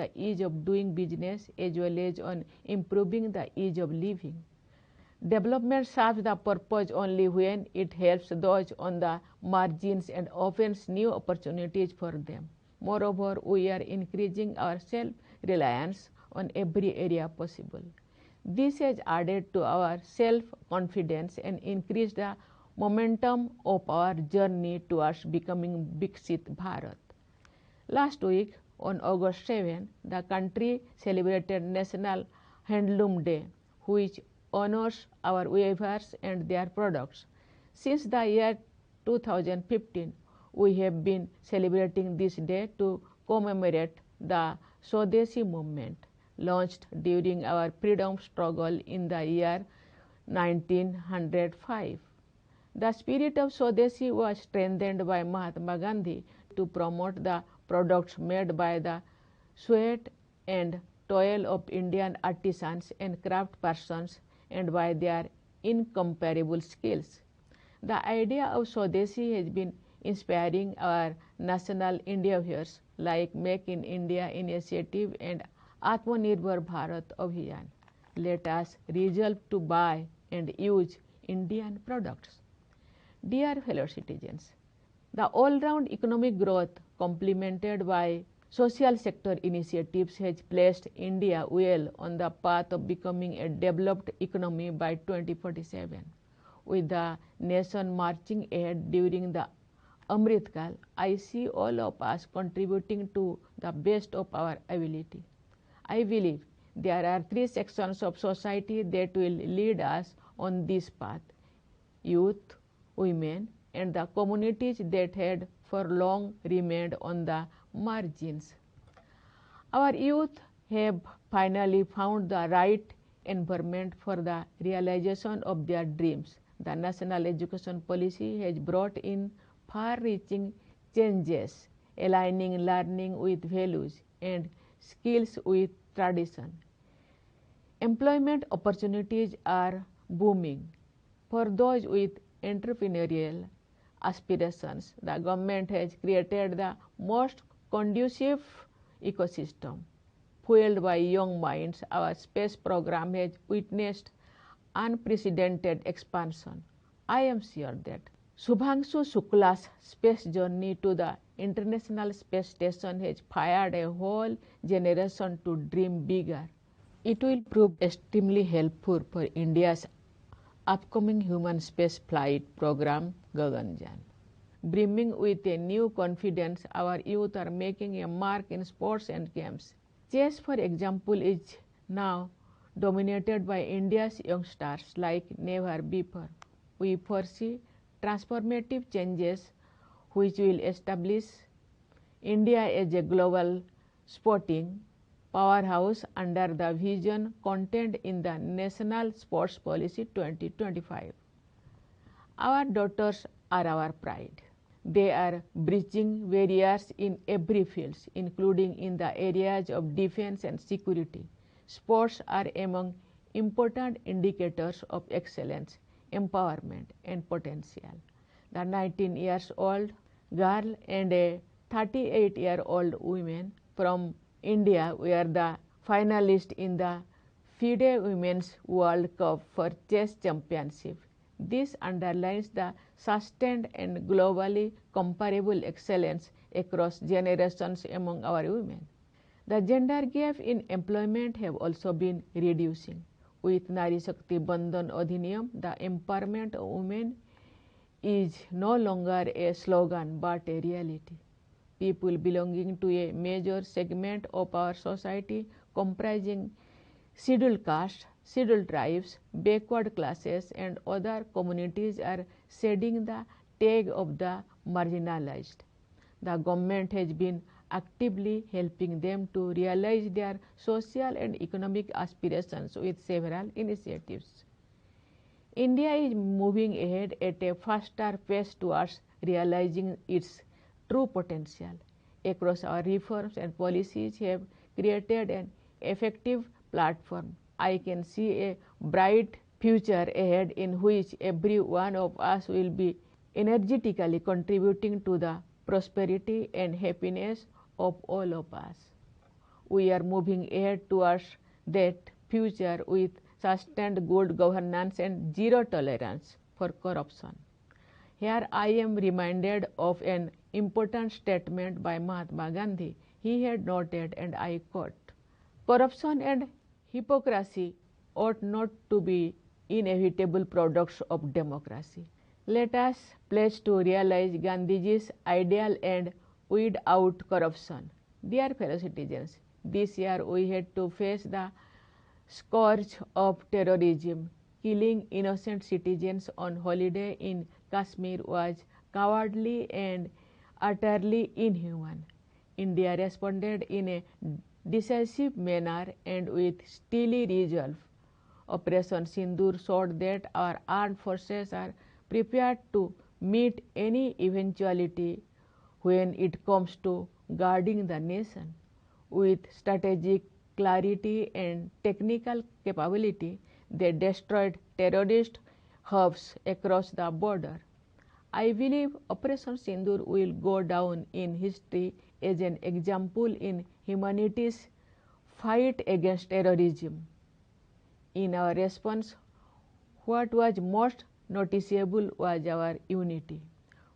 the ease of doing business as well as on improving the ease of living. Development serves the purpose only when it helps those on the margins and opens new opportunities for them. Moreover, we are increasing our self-reliance on every area possible. This has added to our self-confidence and increased the momentum of our journey towards becoming Viksit Bharat. Last week, on August 7, the country celebrated National Handloom Day, which honors our weavers and their products. Since the year 2015, we have been celebrating this day to commemorate the Swadeshi movement, launched during our freedom struggle in the year 1905. The spirit of Swadeshi was strengthened by Mahatma Gandhi to promote the products made by the sweat and toil of Indian artisans and craftspersons and by their incomparable skills. The idea of Swadeshi has been inspiring our national endeavors like Make in India initiative and Atmanirbhar Bharat Abhiyan. Let us resolve to buy and use Indian products. Dear fellow citizens, the all-round economic growth complemented by social sector initiatives has placed India well on the path of becoming a developed economy by 2047. With the nation marching ahead during the Amrit Kal, I see all of us contributing to the best of our ability. I believe there are three sections of society that will lead us on this path: youth, women, and the communities that had for long remained on the margins. Our youth have finally found the right environment for the realization of their dreams. The national education policy has brought in far-reaching changes, aligning learning with values and skills with tradition. Employment opportunities are booming. For those with entrepreneurial aspirations, the government has created the most conducive ecosystem. Fueled by young minds, our space program has witnessed unprecedented expansion. I am sure that Subhangshu Shukla's space journey to the International Space Station has fired a whole generation to dream bigger. It will prove extremely helpful for India's upcoming human space flight program Gaganyaan. Brimming with a new confidence, our youth are making a mark in sports and games. Chess, for example, is now dominated by India's youngsters like never before. We foresee transformative changes which will establish India as a global sporting powerhouse under the vision contained in the National Sports Policy 2025. Our daughters are our pride. They are breaching barriers in every field, including in the areas of defense and security. Sports are among important indicators of excellence, empowerment, and potential. The 19-year-old girl and a 38-year-old woman from India were the finalists in the FIDE Women's World Cup for Chess Championship. This underlines the sustained and globally comparable excellence across generations among our women. The gender gap in employment have also been reducing. With Nari Shakti Bandhan Adhiniyam, the empowerment of women is no longer a slogan but a reality. People belonging to a major segment of our society comprising scheduled castes, scheduled tribes, backward classes, and other communities are shedding the tag of the marginalized. The government has been actively helping them to realize their social and economic aspirations with several initiatives. India is moving ahead at a faster pace towards realizing its true potential. Across our reforms and policies have created an effective platform. I can see a bright future ahead in which every one of us will be energetically contributing to the prosperity and happiness of all of us. we are moving ahead towards that future with sustained good governance and zero tolerance for corruption. Here I am reminded of an important statement by Mahatma Gandhi. He had noted, and I quote, "Corruption and hypocrisy ought not to be inevitable products of democracy." Let us pledge to realize Gandhiji's ideal and weed out corruption. Dear fellow citizens, this year we had to face the scourge of terrorism. Killing innocent citizens on holiday in Kashmir was cowardly and utterly inhuman. India responded in a decisive manner and with steely resolve. Operation Sindoor showed that our armed forces are prepared to meet any eventuality when it comes to guarding the nation. With strategic clarity and technical capability, they destroyed terrorist hubs across the border. I believe Operation Sindoor will go down in history as an example in humanity's fight against terrorism. In our response, what was most noticeable was our unity,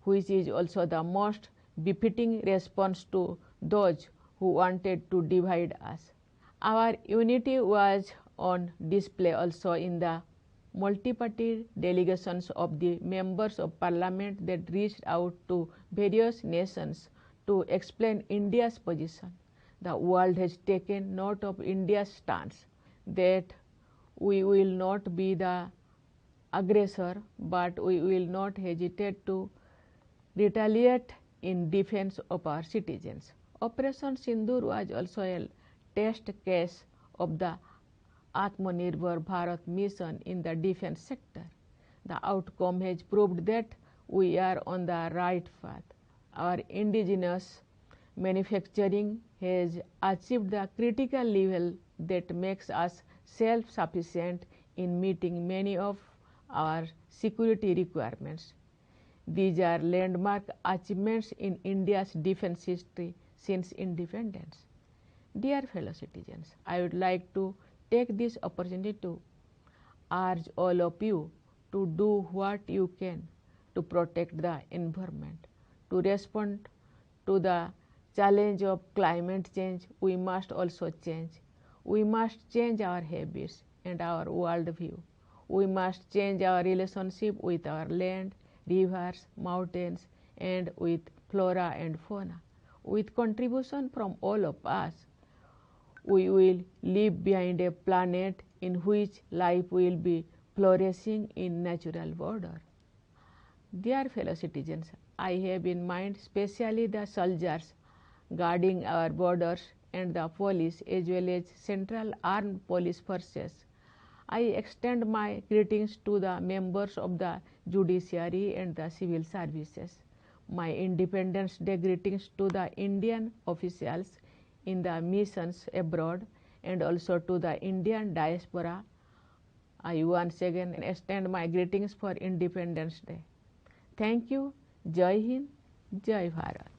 which is also the most befitting response to those who wanted to divide us. Our unity was on display also in the multi-party delegations of the members of parliament that reached out to various nations to explain India's position. The world has taken note of India's stance that we will not be the aggressor, but we will not hesitate to retaliate in defense of our citizens. Operation Sindoor was also a test case of the Atmanirbhar Bharat mission in the defense sector. The outcome has proved that we are on the right path. Our indigenous manufacturing has achieved the critical level that makes us self-sufficient in meeting many of our security requirements. These are landmark achievements in India's defense history since independence. Dear fellow citizens, I would like to take this opportunity to urge all of you to do what you can to protect the environment. To respond to the challenge of climate change, we must also change. We must change our habits and our worldview. We must change our relationship with our land, rivers, mountains, and with flora and fauna. With contribution from all of us, we will leave behind a planet in which life will be flourishing in natural order. Dear fellow citizens, I have in mind especially the soldiers guarding our borders and the police as well as central armed police forces. I extend my greetings to the members of the judiciary and the civil services. My Independence Day greetings to the Indian officials in the missions abroad and also to the Indian diaspora. I once again extend my greetings for Independence Day. Thank you. Jai Hind, Jai Bharat.